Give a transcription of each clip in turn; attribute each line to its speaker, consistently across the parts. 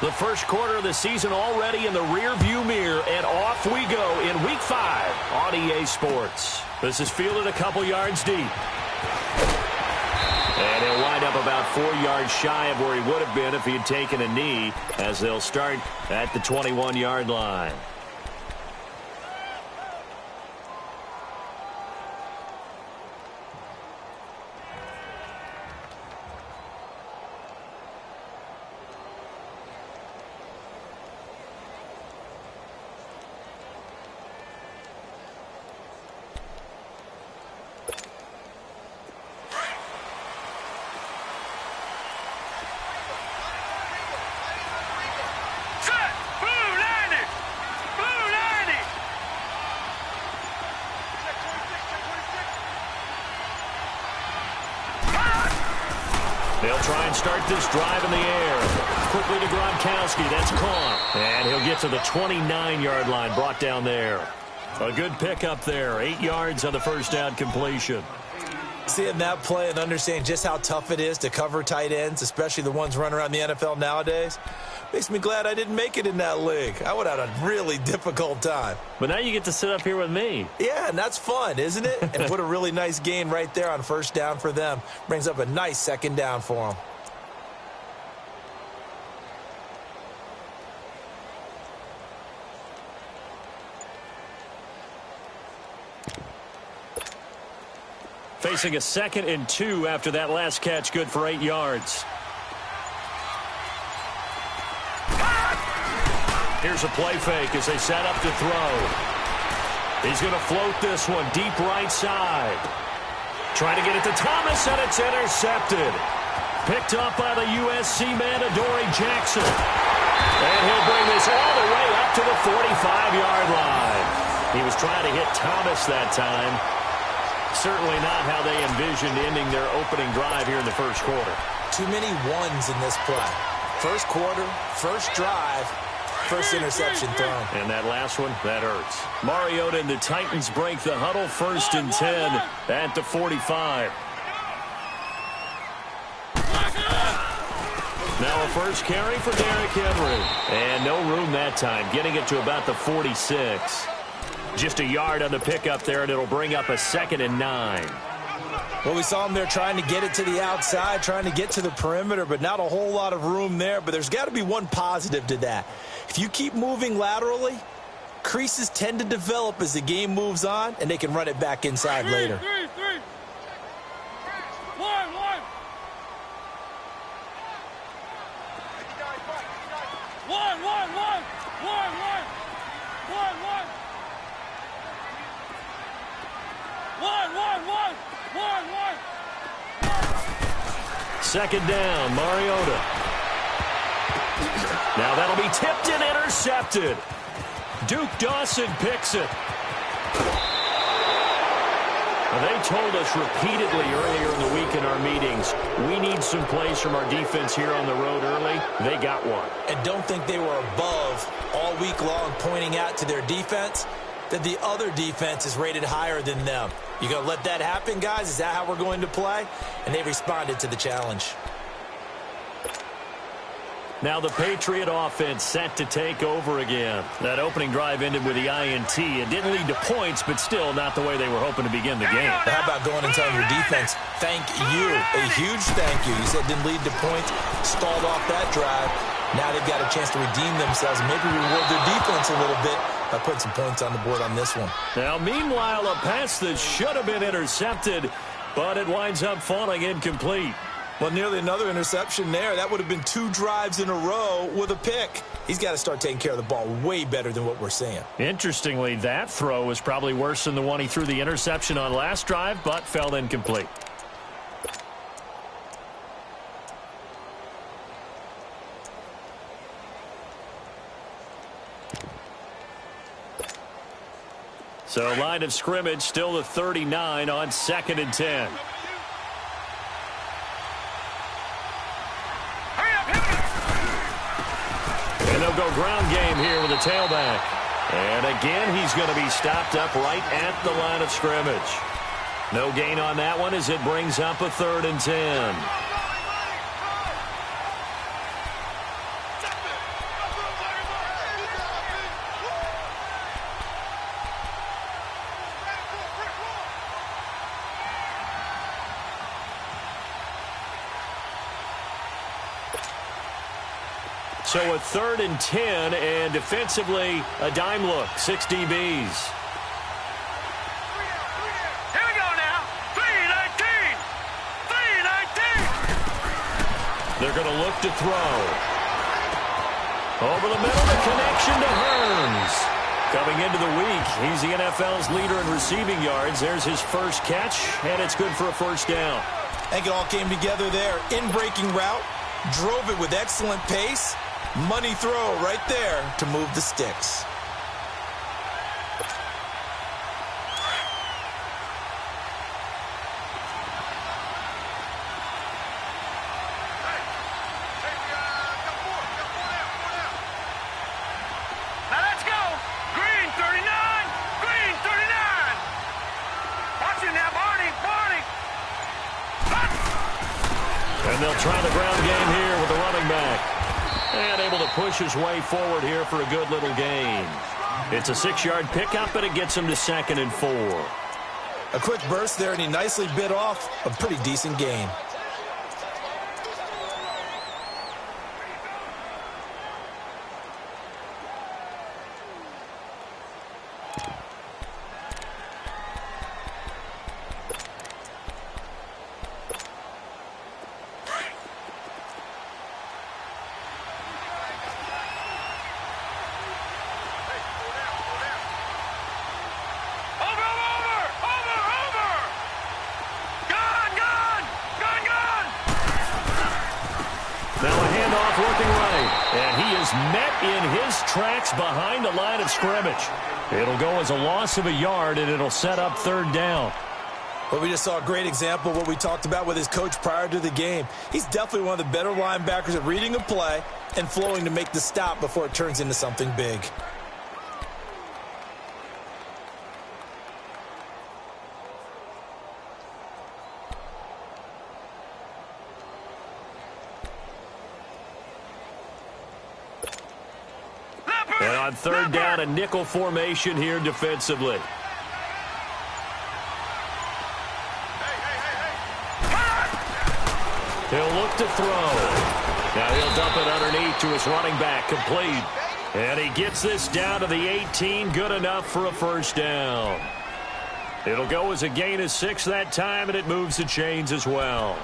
Speaker 1: The first quarter of the season already in the rear-view mirror, and off we go in Week 5 on EA Sports. This is fielded a couple yards deep. And he'll wind up about 4 yards shy of where he would have been if he had taken a knee, as they'll start at the 21-yard line. They'll try and start this drive in the air. Quickly to Gronkowski. That's caught. And he'll get to the 29-yard line, brought down there. A good pickup there. 8 yards on the first down completion.
Speaker 2: Seeing that play and understanding just how tough it is to cover tight ends, especially the ones running around the NFL nowadays, makes me glad I didn't make it in that league. I would have had a really difficult time.
Speaker 1: But now you get to sit up here with me.
Speaker 2: Yeah, and that's fun, isn't it? And put a really nice gain right there on first down for them. Brings up a nice second down for them.
Speaker 1: Facing a 2nd and 2 after that last catch, good for 8 yards. Here's a play fake as they set up to throw. He's going to float this one deep right side. Trying to get it to Thomas, and it's intercepted. Picked up by the USC man, Adoree Jackson. And he'll bring this all the way up to the 45-yard line. He was trying to hit Thomas that time. Certainly not how they envisioned ending their opening drive here in the first quarter.
Speaker 2: Too many ones in this play. First quarter, first drive, first interception thrown.
Speaker 1: And that last one, that hurts. Mariota and the Titans break the huddle, 1st and 10 at the 45. Now a first carry for Derrick Henry. And no room that time, getting it to about the 46. Just a yard on the pickup there, and it'll bring up a 2nd and 9.
Speaker 2: Well, we saw him there trying to get it to the outside, trying to get to the perimeter, but not a whole lot of room there. But there's got to be one positive to that. If you keep moving laterally, creases tend to develop as the game moves on, and they can run it back inside later.
Speaker 1: Second down, Mariota. Now that'll be tipped and intercepted. Duke Dawson picks it. Now, they told us repeatedly earlier in the week in our meetings, we need some plays from our defense here on the road early. They got one.
Speaker 2: And don't think they were above all week long pointing out to their defense that the other defense is rated higher than them. You going to let that happen, guys? Is that how we're going to play? And they responded to the challenge.
Speaker 1: Now the Patriot offense set to take over again. That opening drive ended with the INT. It didn't lead to points, but still not the way they were hoping to begin the game.
Speaker 2: How about going and telling your defense, thank you, a huge thank you. You said it didn't lead to points, stalled off that drive. Now they've got a chance to redeem themselves and maybe reward their defense a little bit by putting some points on the board on this one.
Speaker 1: Now, meanwhile, a pass that should have been intercepted, but it winds up falling incomplete.
Speaker 2: Well, nearly another interception there. That would have been 2 drives in a row with a pick. He's got to start taking care of the ball way better than what we're seeing.
Speaker 1: Interestingly, that throw was probably worse than the one he threw the interception on last drive, but fell incomplete. So line of scrimmage still the 39 on 2nd and 10. And they'll go ground game here with a tailback. And again, he's going to be stopped up right at the line of scrimmage. No gain on that one as it brings up a 3rd and 10. So a 3rd and 10, and defensively, a dime look, 6 DBs.
Speaker 3: Here we go now. 3-19. 3-19.
Speaker 1: They're going to look to throw. Over the middle, the connection to Hearns. Coming into the week, he's the NFL's leader in receiving yards. There's his first catch, and it's good for a first down.
Speaker 2: I think it all came together there. In-breaking route, drove it with excellent pace. Money throw right there to move the sticks.
Speaker 3: Now let's go. Green 39. Green 39. Watch it now, Barney. Barney.
Speaker 1: And they'll try the ground game here with the running back. And able to push his way forward here for a good little gain. It's a 6-yard pickup, and it gets him to 2nd and 4.
Speaker 2: A quick burst there, and he nicely bit off a pretty decent gain.
Speaker 1: Looking right, and he is met in his tracks behind the line of scrimmage. It'll go as a loss of a yard, and it'll set up 3rd down.
Speaker 2: Well, we just saw a great example of what we talked about with his coach prior to the game. He's definitely one of the better linebackers at reading a play and flowing to make the stop before it turns into something big.
Speaker 1: And on 3rd down, a nickel formation here defensively. He'll look to throw. Now he'll dump it underneath to his running back, complete. And he gets this down to the 18, good enough for a first down. It'll go as a gain of 6 that time, and it moves the chains as well.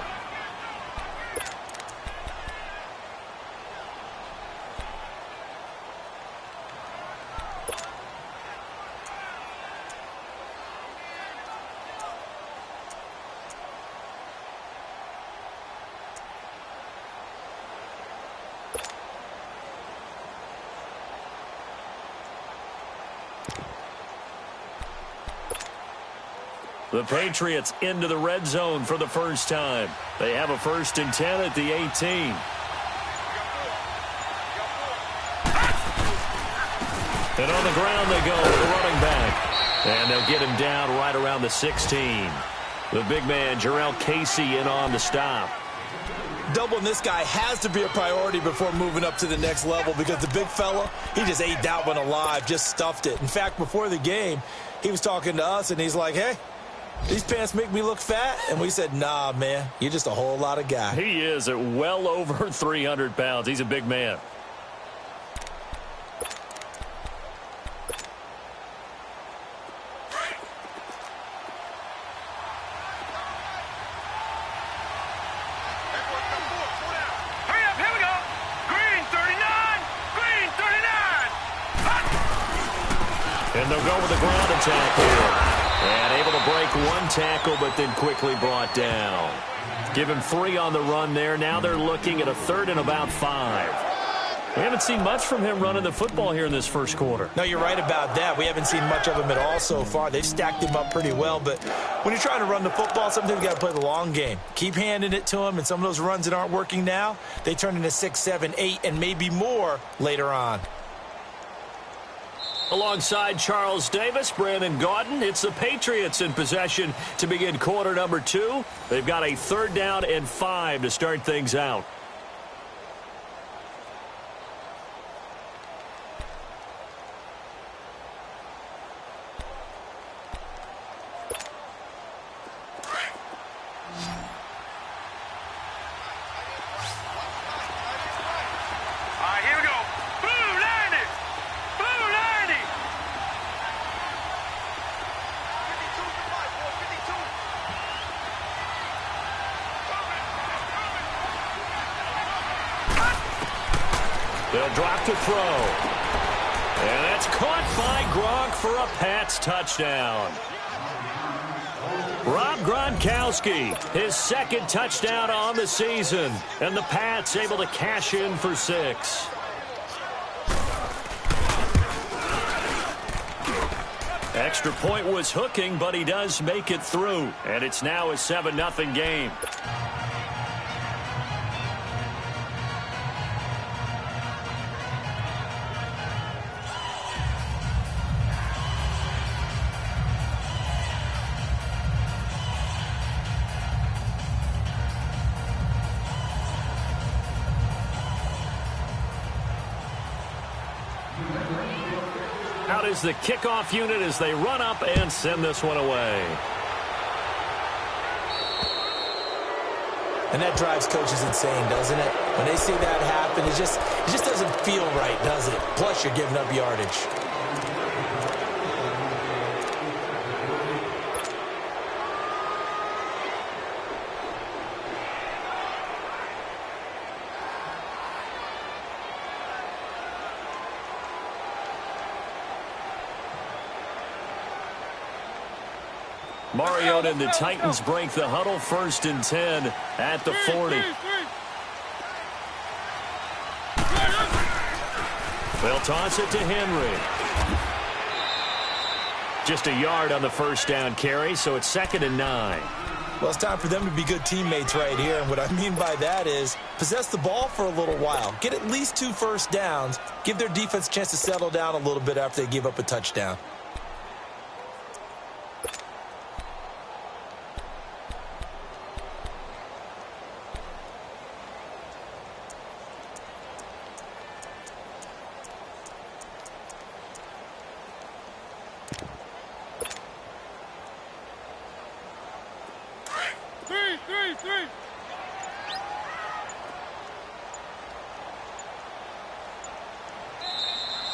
Speaker 1: The Patriots into the red zone for the first time. They have a 1st and 10 at the 18. And on the ground they go with the running back. And they'll get him down right around the 16. The big man, Jarrell Casey, in on the stop.
Speaker 2: Doubling this guy has to be a priority before moving up to the next level because the big fella, he just ate that one alive, just stuffed it. In fact, before the game, he was talking to us, and he's like, hey, these pants make me look fat? And we said, nah, man, you're just a whole lot of guy.
Speaker 1: He is at well over 300 pounds. He's a big man.
Speaker 3: Hurry up, here we go. Green 39. Green 39.
Speaker 1: And they'll go with the ground attack here. And able to break one tackle, but then quickly brought down. Give him 3 on the run there. Now they're looking at a 3rd and about 5. We haven't seen much from him running the football here in this first quarter.
Speaker 2: No, you're right about that. We haven't seen much of him at all so far. They've stacked him up pretty well. But when you're trying to run the football, sometimes you got to play the long game. Keep handing it to him, and some of those runs that aren't working now, they turn into 6, 7, 8, and maybe more later on.
Speaker 1: Alongside Charles Davis, Brandon Gaudin, it's the Patriots in possession to begin quarter number 2. They've got a 3rd down and 5 to start things out.
Speaker 3: All right, here we
Speaker 1: They'll drop to throw. And that's caught by Gronk for a Pats touchdown. Rob Gronkowski, his second touchdown on the season. And the Pats able to cash in for 6. Extra point was hooking, but he does make it through. And it's now a 7-0 game. Out is the kickoff unit as they run up and send this one away.
Speaker 2: And that drives coaches insane, doesn't it? When they see that happen, it just doesn't feel right, does it? Plus, you're giving up yardage.
Speaker 1: Mariota and the Titans break the huddle, 1st and 10 at the 40. They'll toss it to Henry. Just a yard on the first down carry, so it's 2nd and 9.
Speaker 2: Well, it's time for them to be good teammates right here, and what I mean by that is possess the ball for a little while, get at least 2 first downs, give their defense a chance to settle down a little bit after they give up a touchdown.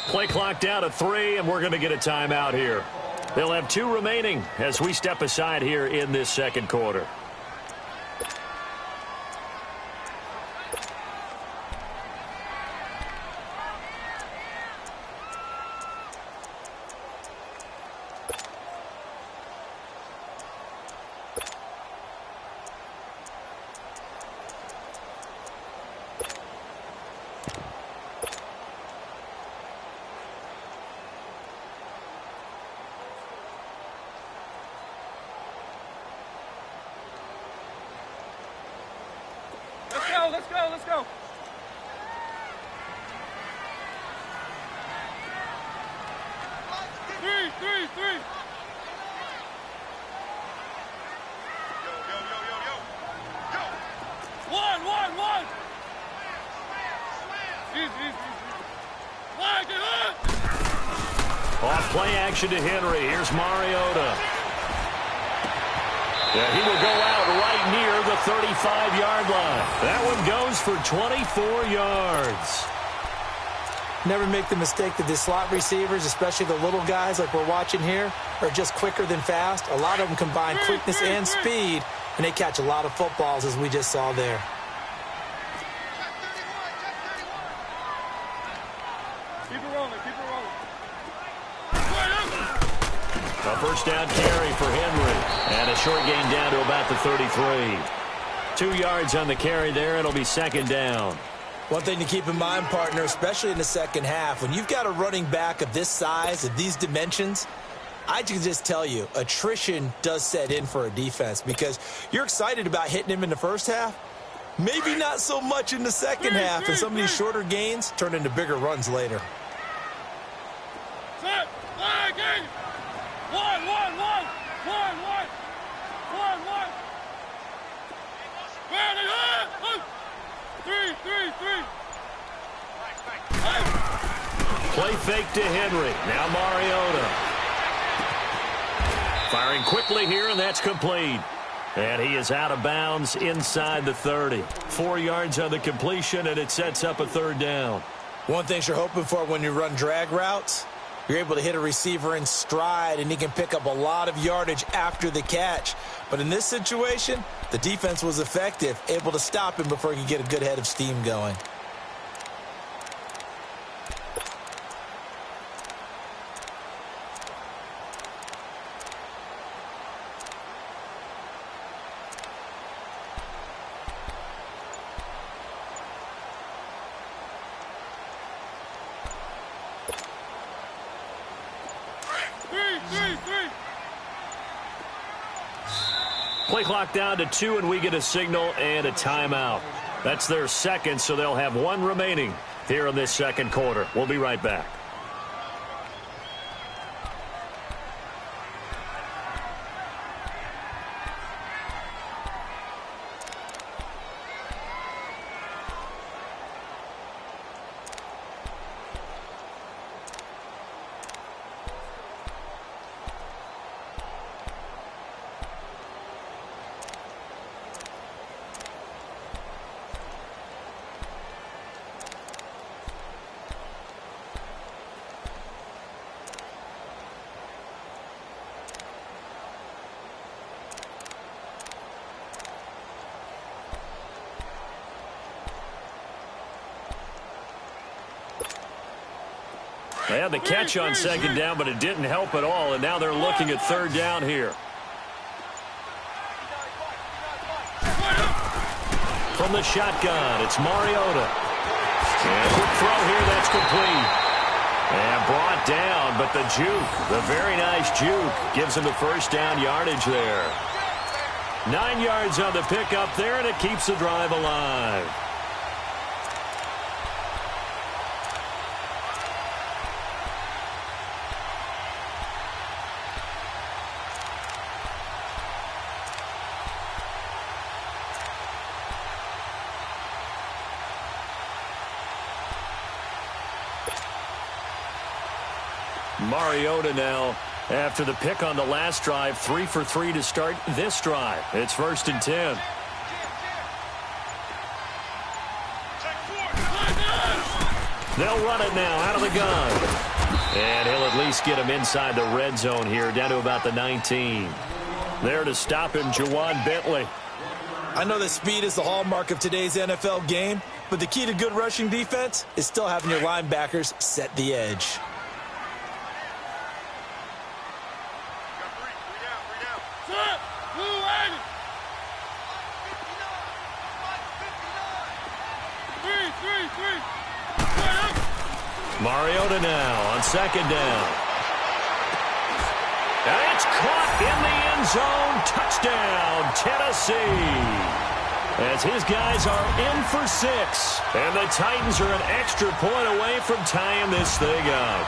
Speaker 1: Play clock down to 3, and we're going to get a timeout here. They'll have 2 remaining as we step aside here in this second quarter.
Speaker 3: Let's go, let's go. Three. Yo. One. Easy.
Speaker 1: Off play action to Henry. Here's Mariota. Yeah, he will go out right near the 35-yard line. That one goes for 24 yards.
Speaker 2: Never make the mistake that the slot receivers, especially the little guys like we're watching here, are just quicker than fast. A lot of them combine quickness and speed, and they catch a lot of footballs, as we just saw there.
Speaker 3: Keep it rolling.
Speaker 1: A first down carry for Henry. And a short gain down to about the 33. 2 yards on the carry there. It'll be 2nd down.
Speaker 2: One thing to keep in mind, partner, especially in the second half, when you've got a running back of this size, of these dimensions, I can just tell you, attrition does set in for a defense because you're excited about hitting him in the first half. Maybe not so much in the second half, and some of these shorter gains turn into bigger runs later.
Speaker 3: Set. Game. One. Three.
Speaker 1: Play fake to Henry. Now Mariota. Firing quickly here, and that's complete. And he is out of bounds inside the 30. 4 yards on the completion, and it sets up a 3rd down.
Speaker 2: One thing you're hoping for when you run drag routes, you're able to hit a receiver in stride, and he can pick up a lot of yardage after the catch. But in this situation, the defense was effective, able to stop him before he could get a good head of steam going.
Speaker 1: Play clock down to 2, and we get a signal and a timeout. That's their second, so they'll have one remaining here in this second quarter. We'll be right back. They had the catch on second down, but it didn't help at all, and now they're looking at third down here. From the shotgun, it's Mariota. And a quick throw here, that's complete. And brought down, but the juke, the very nice juke, gives him the first down yardage there. 9 yards on the pickup there, and it keeps the drive alive. Mariota now, after the pick on the last drive, 3 for 3 to start this drive. It's 1st and 10. They'll run it now out of the gun. And he'll at least get him inside the red zone here, down to about the 19. There to stop him, Juwan Bentley.
Speaker 2: I know that speed is the hallmark of today's NFL game, but the key to good rushing defense is still having your linebackers set the edge.
Speaker 1: Mariota now on second down. And it's caught in the end zone. Touchdown, Tennessee. As his guys are in for 6. And the Titans are an extra point away from tying this thing up.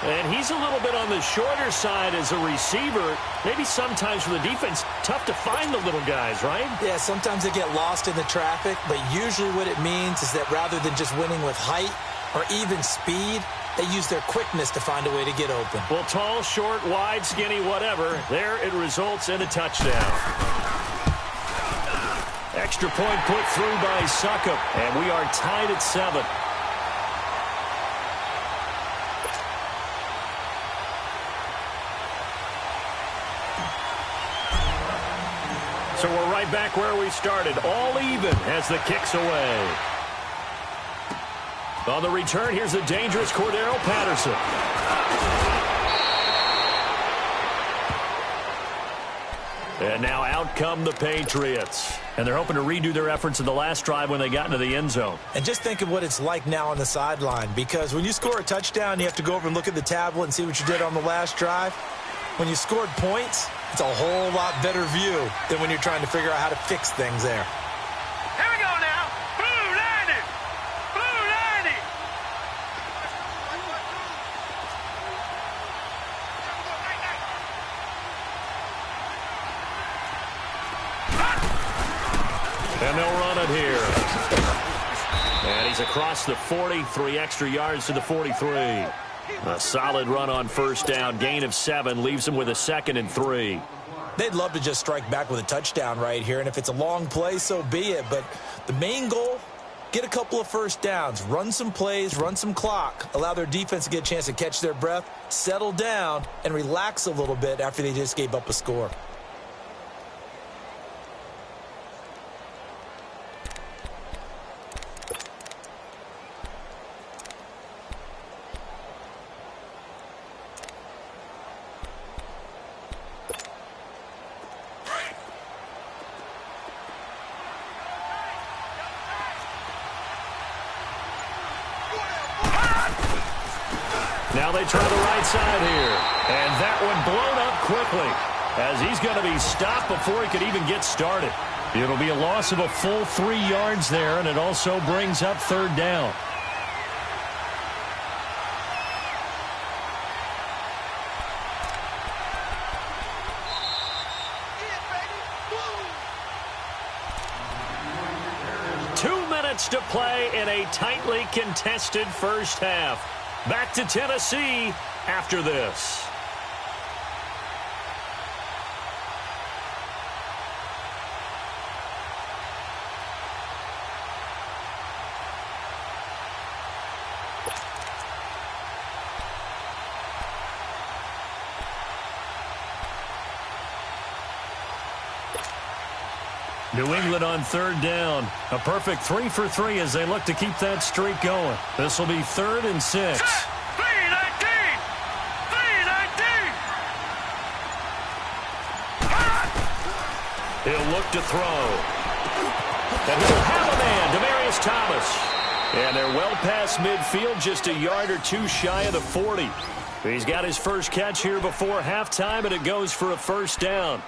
Speaker 1: And he's a little bit on the shorter side as a receiver. Maybe sometimes for the defense, tough to find the little guys, right?
Speaker 2: Yeah, sometimes they get lost in the traffic, but usually what it means is that rather than just winning with height or even speed, they use their quickness to find a way to get open.
Speaker 1: Well, tall, short, wide, skinny, whatever, there it results in a touchdown. Extra point put through by Succop, and we are tied at 7. So we're right back where we started, all even as the kick's away. On the return, here's the dangerous Cordero Patterson. And now out come the Patriots. And they're hoping to redo their efforts in the last drive when they got into the end zone.
Speaker 2: And just think of what it's like now on the sideline, because when you score a touchdown, you have to go over and look at the tablet and see what you did on the last drive. When you scored points, it's a whole lot better view than when you're trying to figure out how to fix things there.
Speaker 3: Here we go now. Blue 90. Blue 90.
Speaker 1: And they'll run it here. And he's across the 40, 3 extra yards to the 43. A solid run on first down, gain of 7, leaves him with a 2nd and 3.
Speaker 2: They'd love to just strike back with a touchdown right here, and if it's a long play, so be it. But the main goal, get a couple of first downs, run some plays, run some clock, allow their defense to get a chance to catch their breath, settle down, and relax a little bit after they just gave up a score.
Speaker 1: Now they try the right side here. And that one blown up quickly. as he's going to be stopped before he could even get started. It'll be a loss of a full 3 yards there, and it also brings up third down. To play in a tightly contested first half. Back to Tennessee after this. New England on third down. A perfect 3 for 3 as they look to keep that streak going. This will be 3rd and 6.
Speaker 3: 3-19! 3-19!
Speaker 1: He'll look to throw. And he'll have a man, Demaryius Thomas. And they're well past midfield, just a yard or two shy of the 40. He's got his first catch here before halftime, and it goes for a first down.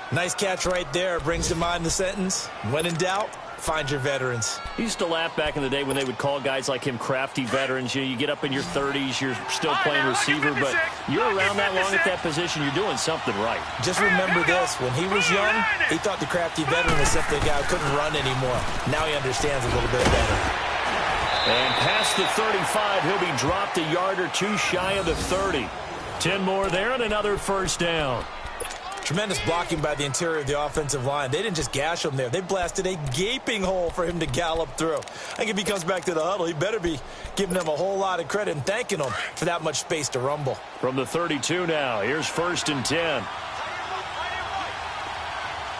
Speaker 2: Nice catch right there. Brings to mind the sentence, when in doubt, find your veterans.
Speaker 1: He used to laugh back in the day when they would call guys like him crafty veterans. You get up in your 30s, you're still playing receiver, but you're around that long at that position, you're doing something right.
Speaker 2: Just remember this, when he was young, he thought the crafty veteran was simply a guy who couldn't run anymore. Now he understands a little bit better.
Speaker 1: And past the 35, he'll be dropped a yard or two shy of the 30. 10 more there and another first down.
Speaker 2: Tremendous blocking by the interior of the offensive line. They didn't just gash him there. They blasted a gaping hole for him to gallop through. I think if he comes back to the huddle, he better be giving them a whole lot of credit and thanking them for that much space to rumble.
Speaker 1: From the 32 now, here's 1st and 10.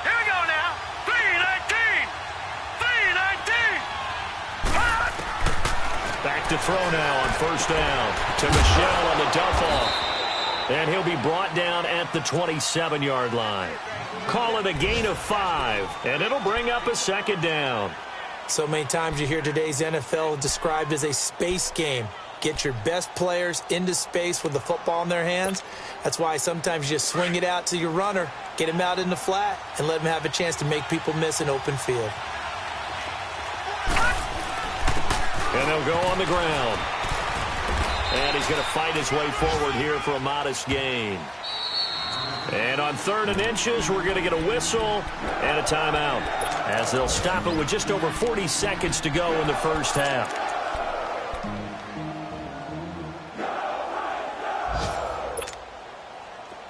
Speaker 3: Here we go now. 3-19! 3-19!
Speaker 1: Back to throw now on first down to Michel on the dump off. And he'll be brought down at the 27-yard line. Call it a gain of 5, and it'll bring up a second down.
Speaker 2: So many times you hear today's NFL described as a space game. Get your best players into space with the football in their hands. That's why sometimes you just swing it out to your runner, get him out in the flat, and let him have a chance to make people miss an open field.
Speaker 1: And they'll go on the ground. And he's going to fight his way forward here for a modest gain. And on 3rd and inches, we're going to get a whistle and a timeout, as they'll stop it with just over 40 seconds to go in the first half.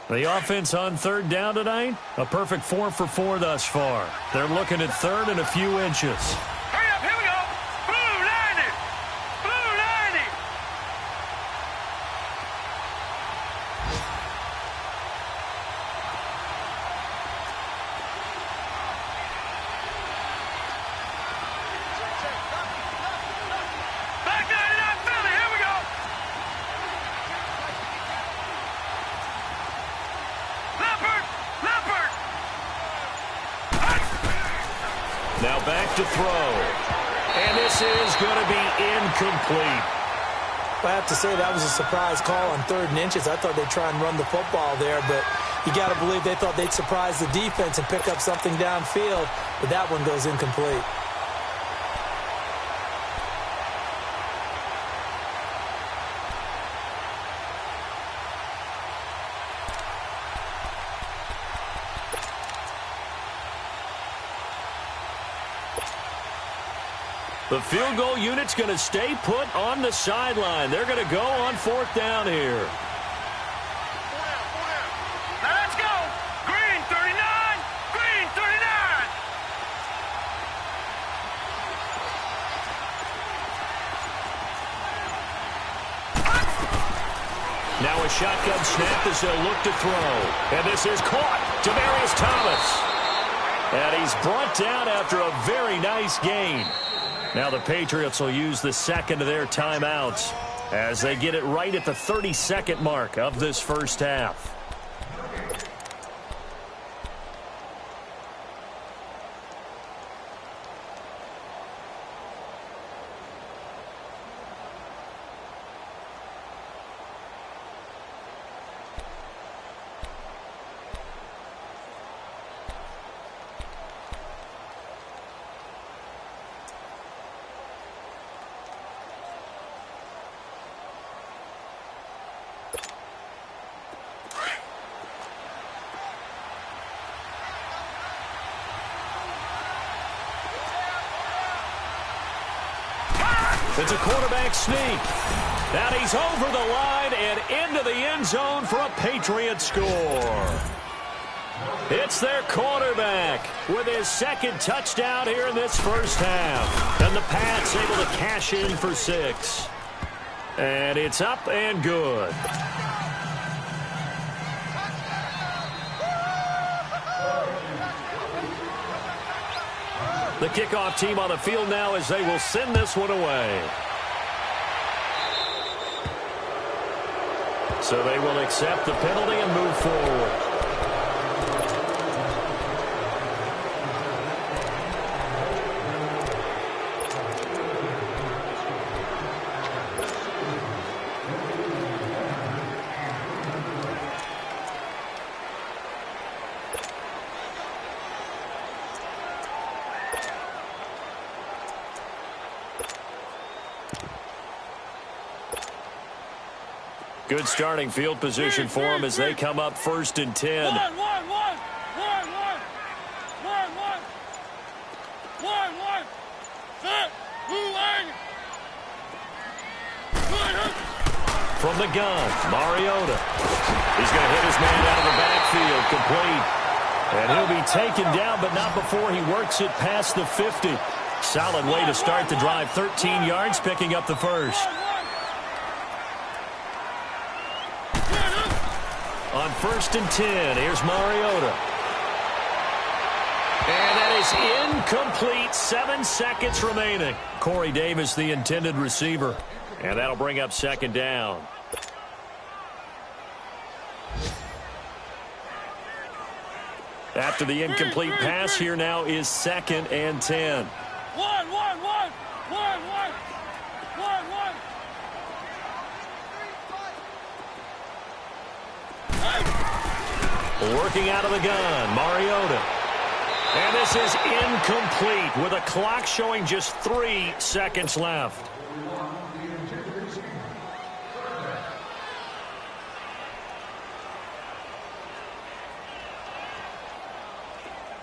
Speaker 1: The offense on 3rd down tonight, a perfect 4 for 4 thus far. They're looking at 3rd and a few inches.
Speaker 3: Hurry up, here we go. Blue 90! Blue 90! Back 99 Philly, here we go. Leopard! Leopard!
Speaker 1: Now back to throw. And this is going to be incomplete.
Speaker 2: I have to say that was a surprise call on 3rd and inches. I thought they'd try and run the football there, but you got to believe they thought they'd surprise the defense and pick up something downfield, but that one goes incomplete.
Speaker 1: The field goal unit's going to stay put on the sideline. They're going to go on 4th down here.
Speaker 3: Now let's go. Green 39. Green 39.
Speaker 1: Now a shotgun snap as they'll look to throw. And this is caught. Demaryius Thomas. And he's brought down after a very nice gain. Now the Patriots will use the second of their timeouts as they get it right at the 32nd mark of this first half. It's a quarterback sneak. And he's over the line and into the end zone for a Patriot score. It's their quarterback with his second touchdown here in this first half. And the Pats able to cash in for 6. And it's up and good. The kickoff team on the field now as they will send this one away. So they will accept the penalty and move forward. Good starting field position for them as they come up 1st and 10. From the gun, Mariota. He's going to hit his man out of the backfield, complete. And he'll be taken down, but not before he works it past the 50. Solid way to start the drive. 13 yards, picking up the first. On 1st and 10, here's Mariota. And that is incomplete. 7 seconds remaining. Corey Davis, the intended receiver. And that'll bring up 2nd down. After the incomplete pass, here now is 2nd and 10. Working out of the gun, Mariota. And this is incomplete with a clock showing just 3 seconds left.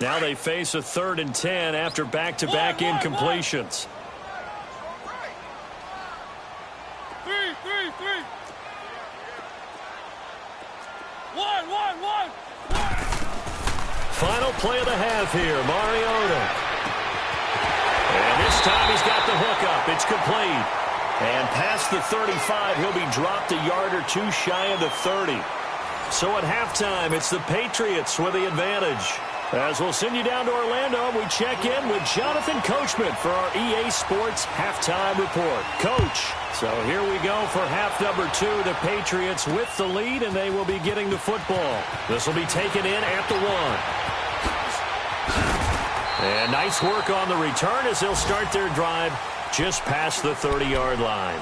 Speaker 1: Now they face a 3rd and 10 after back-to-back incompletions. Final play of the half here, Mariota. And this time he's got the hook up. It's complete. And past the 35, he'll be dropped a yard or 2 shy of the 30. So at halftime, it's the Patriots with the advantage. As we'll send you down to Orlando, we check in with Jonathan Coachman for our EA Sports Halftime Report. Coach, so here we go for half number 2. The Patriots with the lead, and they will be getting the football. This will be taken in at the 1. And nice work on the return as they'll start their drive just past the 30-yard line.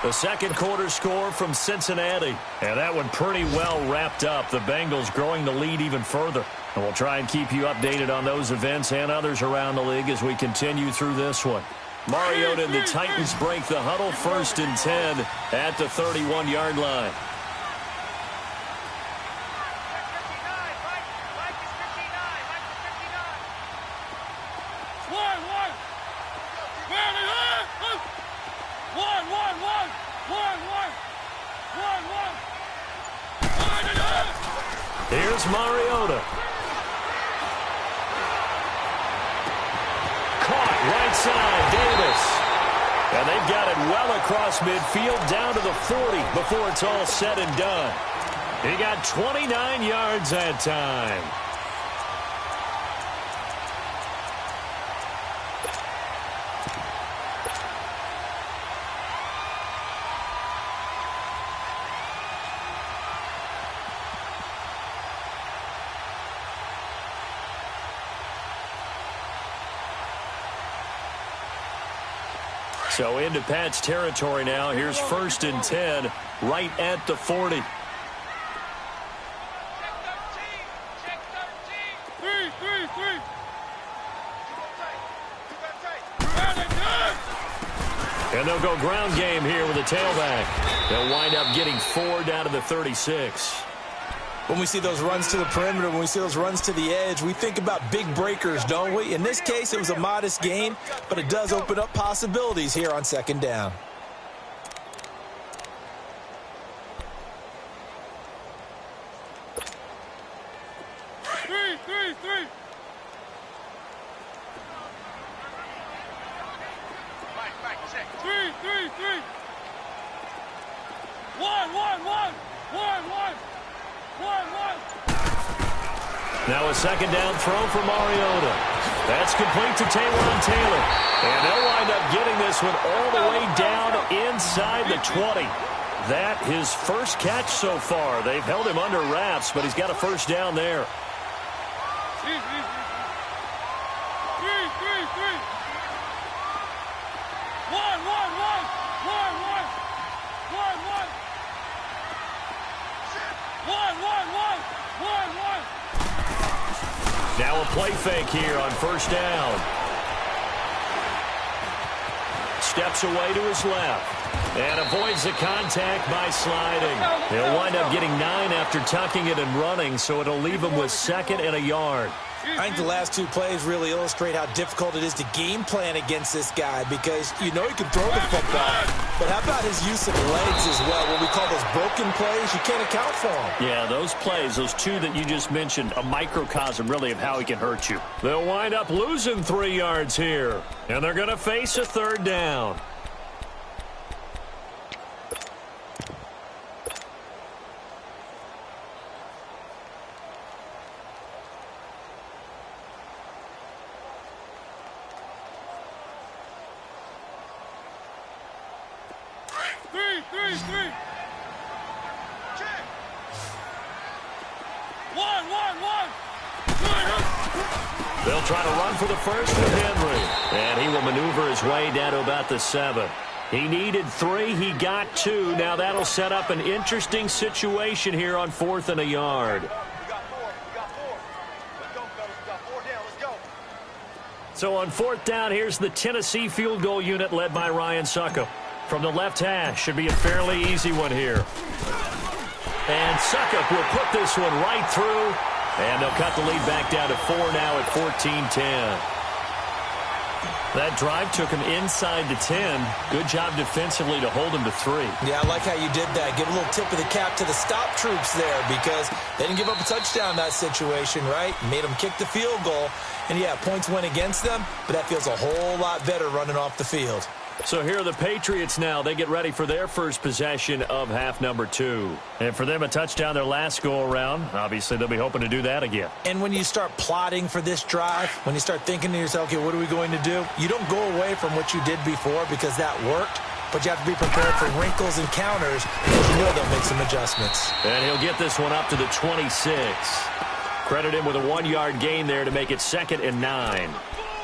Speaker 1: The second quarter score from Cincinnati. And that one pretty well wrapped up. The Bengals growing the lead even further. And we'll try and keep you updated on those events and others around the league as we continue through this one. Mariota and the Titans break the huddle 1st and 10 at the 31-yard line. Here's Mariota. Caught right side, Davis. And they've got it well across midfield down to the 40 before it's all said and done. He got 29 yards that time. So into Pat's territory now. Here's 1st and 10 right at the 40. And they'll go ground game here with a tailback. They'll wind up getting 4 down to the 36.
Speaker 2: When we see those runs to the perimeter, when we see those runs to the edge, we think about big breakers, don't we? In this case, it was a modest gain, but it does open up possibilities here on second down.
Speaker 3: Three. Three. One.
Speaker 1: Now a second down throw for Mariota. That's complete to Taylor. And they'll wind up getting this one all the way down inside the 20. That his first catch so far. They've held him under wraps, but he's got a first down there.
Speaker 3: Three. One.
Speaker 1: Now a play fake here on first down. Steps away to his left and avoids the contact by sliding. He'll wind up getting 9 after tucking it and running, so it'll leave him with 2nd and a yard.
Speaker 2: I think the last 2 plays really illustrate how difficult it is to game plan against this guy because you know he can throw the football, but how about his use of legs as well? What we call those broken plays, you can't account for them.
Speaker 1: Yeah, those plays, those 2 that you just mentioned, a microcosm really of how he can hurt you. They'll wind up losing 3 yards here, and they're going to face a third down.
Speaker 3: Three. One.
Speaker 1: They'll try to run for the first with Henry. And he will maneuver his way down to about the 7. He needed 3. He got 2. Now that'll set up an interesting situation here on 4th and a yard.
Speaker 3: We got 4. Let's go, fellas. We got 4 down. Let's go.
Speaker 1: So on 4th down, here's the Tennessee field goal unit led by Ryan Suckup. From the left hash, should be a fairly easy one here. And Suckup will put this one right through, and they'll cut the lead back down to 4 now at 14-10. That drive took him inside the 10. Good job defensively to hold him to 3.
Speaker 2: Yeah, I like how you did that. Give a little tip of the cap to the stop troops there because they didn't give up a touchdown in that situation, right? Made them kick the field goal. And, yeah, points went against them, but that feels a whole lot better running off the field.
Speaker 1: So here are the Patriots now. They get ready for their first possession of half number 2. And for them, a touchdown their last go-around. Obviously, they'll be hoping to do that again.
Speaker 2: And when you start plotting for this drive, when you start thinking to yourself, okay, what are we going to do? You don't go away from what you did before because that worked. But you have to be prepared for wrinkles and counters because you know they'll make some adjustments.
Speaker 1: And he'll get this one up to the 26. Credit him with a 1-yard gain there to make it 2nd and 9.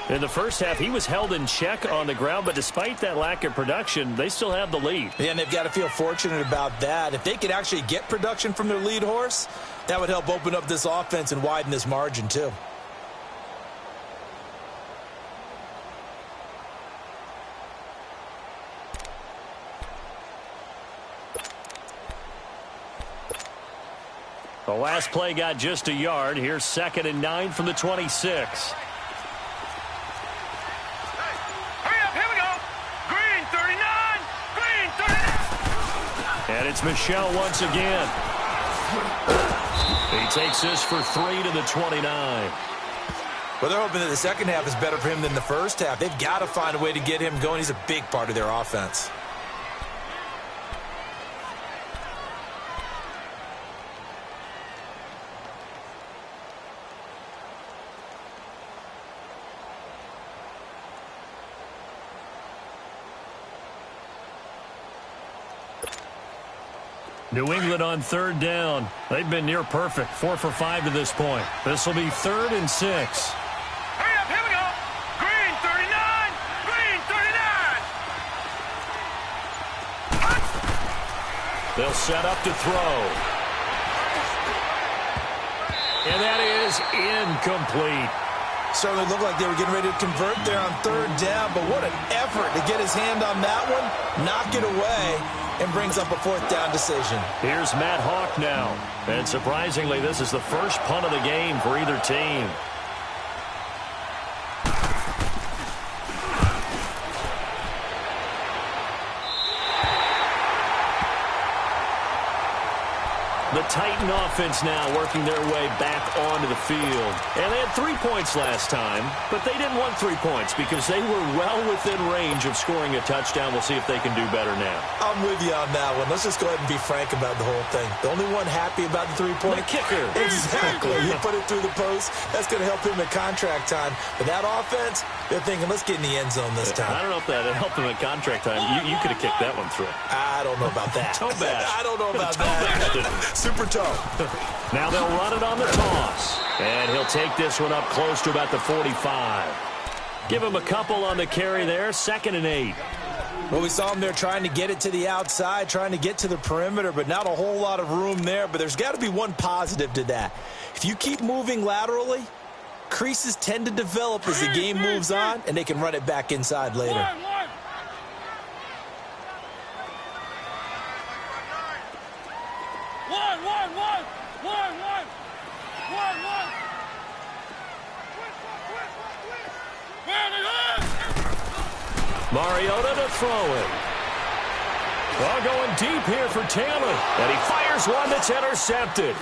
Speaker 1: In the first half, he was held in check on the ground, but despite that lack of production, they still have the lead.
Speaker 2: Yeah, and they've got to feel fortunate about that. If they could actually get production from their lead horse, that would help open up this offense and widen this margin, too.
Speaker 1: The last play got just a yard. Here's 2nd and 9 from the 26. And it's Michel once again. He takes this for 3 to the 29.
Speaker 2: Well, they're hoping that the second half is better for him than the first half. They've got to find a way to get him going. He's a big part of their offense.
Speaker 1: New England on 3rd down. They've been near perfect, 4 for 5 to this point. This will be 3rd and 6.
Speaker 3: Hurry up, here we go. Green 39.
Speaker 1: They'll set up to throw. And that is incomplete.
Speaker 2: Certainly looked like they were getting ready to convert there on third down, but what an effort to get his hand on that one, knock it away, and brings up a fourth down decision.
Speaker 1: Here's Matt Hawk now. And surprisingly, this is the first punt of the game for either team. The Titan offense now working their way back onto the field. And they had 3 points last time, but they didn't want 3 points because they were well within range of scoring a touchdown. We'll see if they can do better now.
Speaker 2: I'm with you on that one. Let's just go ahead and be frank about the whole thing. The only one happy about the 3-point?
Speaker 1: The kicker.
Speaker 2: Exactly. He put it through the post. That's going to help him at contract time. But that offense, they're thinking, let's get in the end zone this time.
Speaker 1: I don't know if that helped him at contract time. You could have kicked that one through.
Speaker 2: I don't know about that.
Speaker 1: Toe bash.
Speaker 2: I don't know about that. Super toe.
Speaker 1: Now they'll run it on the toss. And he'll take this one up close to about the 45. Give him a couple on the carry there. 2nd and 8.
Speaker 2: Well, we saw him there trying to get it to the outside, trying to get to the perimeter, but not a whole lot of room there. But there's got to be one positive to that. If you keep moving laterally, creases tend to develop as the game moves on, and they can run it back inside later.
Speaker 1: Mariota to throw it. Well, going deep here for Taylor. And he fires one that's intercepted.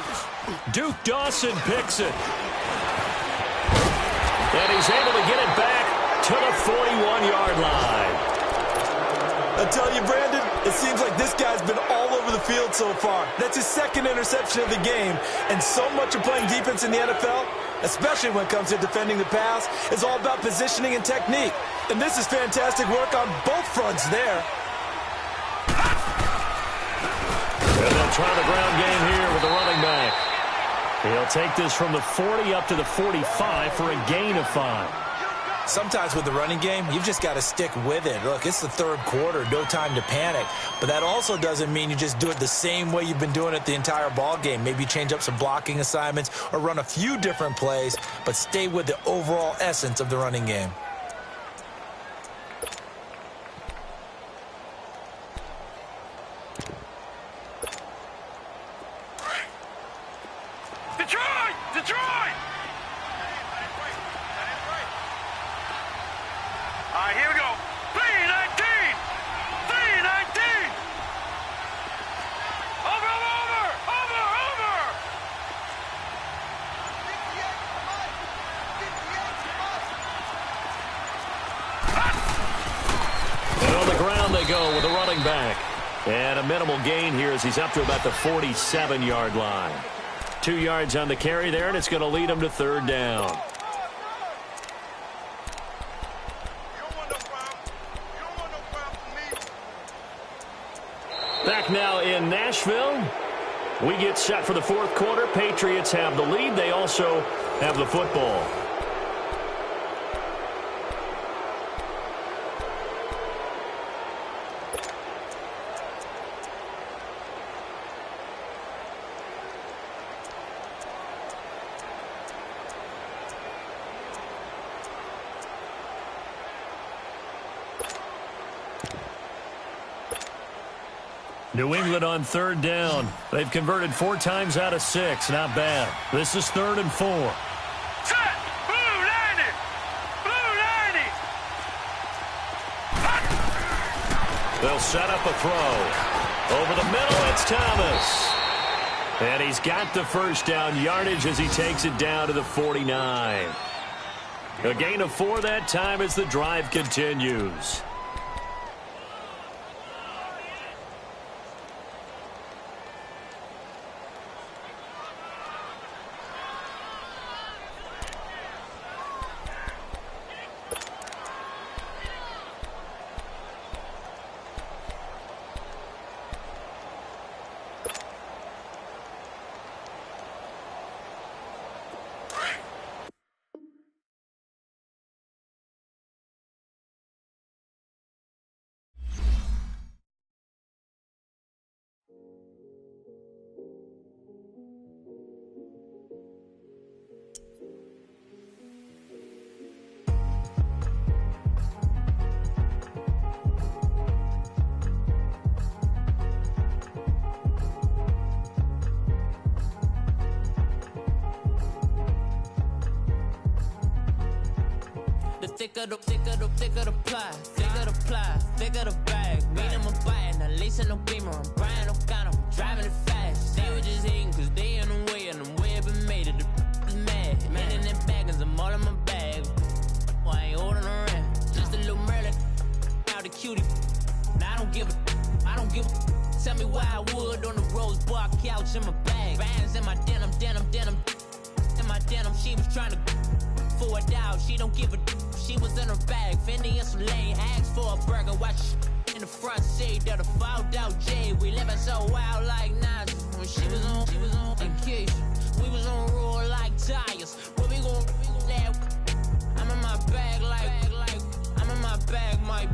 Speaker 1: Duke Dawson picks it. And he's able to get it back to the 41-yard line.
Speaker 2: I tell you, Brandon, it seems like this guy's been all over the field so far. That's his 2nd interception of the game. And so much of playing defense in the NFL, especially when it comes to defending the pass, is all about positioning and technique. And this is fantastic work on both fronts there.
Speaker 1: And they'll try the ground game here with the running back. He'll take this from the 40 up to the 45 for a gain of 5.
Speaker 2: Sometimes with the running game, you've just got to stick with it. Look, it's the 3rd quarter, no time to panic. But that also doesn't mean you just do it the same way you've been doing it the entire ball game. Maybe change up some blocking assignments or run a few different plays, but stay with the overall essence of the running game.
Speaker 3: Detroit! Detroit! All right, here we go. 3-19! 3-19! Over!
Speaker 1: And on the ground they go with the running back. And a minimal gain here as he's up to about the 47-yard line. 2 yards on the carry there, and it's going to lead him to 3rd down. Back now in Nashville. We get set for the 4th quarter. Patriots have the lead. They also have the football. New England on 3rd down. They've converted 4 times out of 6. Not bad. This is 3rd and 4.
Speaker 3: Set! Blue 90! Blue 90!
Speaker 1: They'll set up a throw. Over the middle, it's Thomas. And he's got the 1st down yardage as he takes it down to the 49. A gain of 4 that time as the drive continues.
Speaker 4: thicker the ply, thicker the ply, thicker the bag. Meet him a bite, at least in no beamer. I'm Brian, no kind of driving it fast. They were just hating cause they in the way, and the way I've been made it. The is mad. Man in them baggins, I'm all in my bag. Well, I ain't holding around. Just a little Merlin, out the cutie. Now I don't give a. Tell me why I would on the rose bar couch in my bag. Bands in my denim. In my denim, she was trying to for it out. She don't give a. She was in her bag. Fendi and some lane. Asked for a burger. Watch in the front seat of the fouled out J. We living so wild like Nas. When she was on vacation. We was on roll like tires. Where we gon' let? I'm in my bag like I'm in my bag, Mike.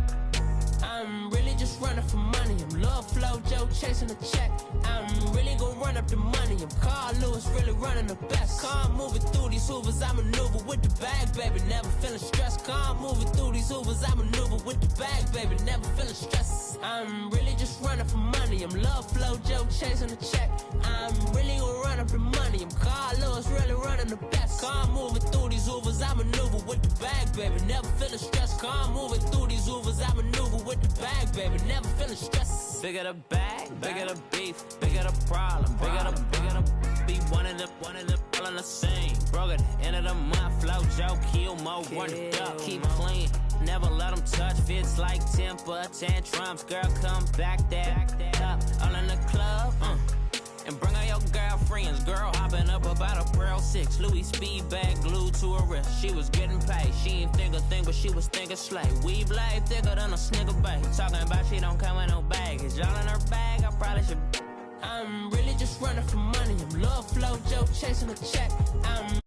Speaker 4: I'm really just running for money. I'm Love Flow Joe chasing the check. I'm really gonna run up the money. I'm Carl Lewis, really running the best. Car moving through these Hoovers, I maneuver with the bag, baby. Never feeling stressed. Car moving through these Hoovers, I maneuver with the bag, baby. Never feeling stressed. I'm really just running for money. I'm Love Flow Joe chasing the check. I'm really gonna run up the money. I'm Carl Lewis, really running the best. Car moving through these Hoovers, I maneuver with the bag, baby. Never feeling stressed. Car moving through these Hoovers, I maneuver with the bag, baby. Never feeling stressed. Bigger the bag, bigger the beef, bigger the problem, bigger the be one in the all in the same. Broke at the end of the month, flow Joe, kill mo, run it up, keep clean. Never let them touch, fits like temper tantrums. Girl, come back there, up, all in the club, and bring all your girlfriends. Girl hopping up about a Pearl 6 Louis speed bag glued to her wrist. She was getting paid. She ain't think a thing, but she was thinking slay. We blade thicker than a snicker bag. Talking about she don't come with no baggage. Y'all in her bag, I probably should. I'm really just running for money. I'm Love Flow Joe chasing a check. I'm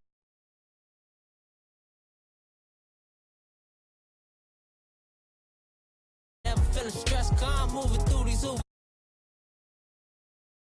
Speaker 4: never feeling stressed. Calm moving through these